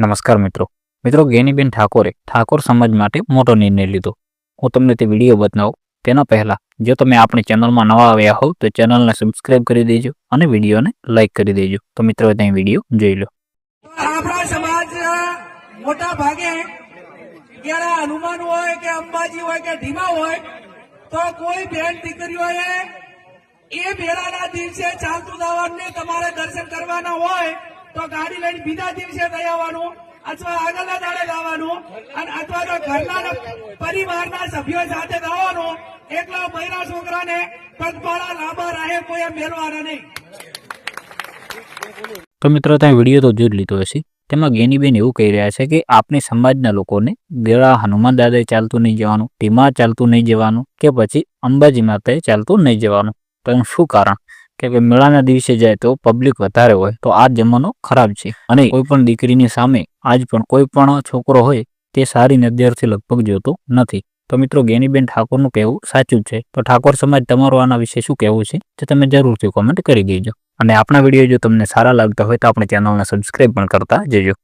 નમસ્કાર મિત્રો ગેનીબેન ઠાકોરે ઠાકોર સમાજ માટે મોટો નિર્ણય લીધો। હું તમને તે વિડીયો બતાવું તેના પહેલા જો તમે આપણી ચેનલમાં નવા આવ્યા હોવ તો ચેનલને સબસ્ક્રાઇબ કરી દેજો અને વિડીયોને લાઈક કરી દેજો। તો મિત્રો ત્યાં વિડીયો જોઈ લો। આપણા સમાજ મોટા ભાગે જ્યારે હનુમાન હોય કે અંબાજી હોય કે ઢીમા હોય તો કોઈ બેન દીકરીઓએ એ મેળાના દિવસે ચાલતું જવાનું તમારે દર્શન કરવાના હોય તો ગાડી લઈને બીજા દિવસે થઈ આવવાનું અથવા આગળના દાડે જવાનું અને અથવા તો ઘરના પરિવારના સભ્યો સાથે જવાનું। એકલા બૈરા છોકરાને પગપાળા લાંબા રાહે કોઈ મેળવાના નહીં। તો મિત્રો ત્યાં વિડીયો તો જોઈ લીધો હશે। તેમાં ગેનીબેન એવું કહી રહ્યા છે કે આપણી સમાજના લોકોને ગેળા હનુમાન દાદાએ ચાલતું નહીં જવાનું, ટીમા ચાલતું નહીં જવાનું કે પછી અંબાજી માતાએ ચાલતું નહીં જવાનું। તો એનું શું કારણ કે મેળાના દિવસે જાય તો પબ્લિક વધારે હોય તો આ જમાનો ખરાબ છે અને કોઈ પણ દીકરીની સામે આજ પણ કોઈ પણ છોકરો હોય તે સારી નજરથી લગભગ જોતો નથી। તો મિત્રો ગેનીબેન ઠાકોરનું કહેવું સાચું છે। તો ઠાકોર સમાજ તમારું આના વિશે શું કહેવું છે તે તમે જરૂરથી કોમેન્ટ કરી દેજો અને આપણા વિડીયો જો તમને સારા લાગતા હોય તો આપણી ચેનલને સબસ્ક્રાઇબ પણ કરતા જજો।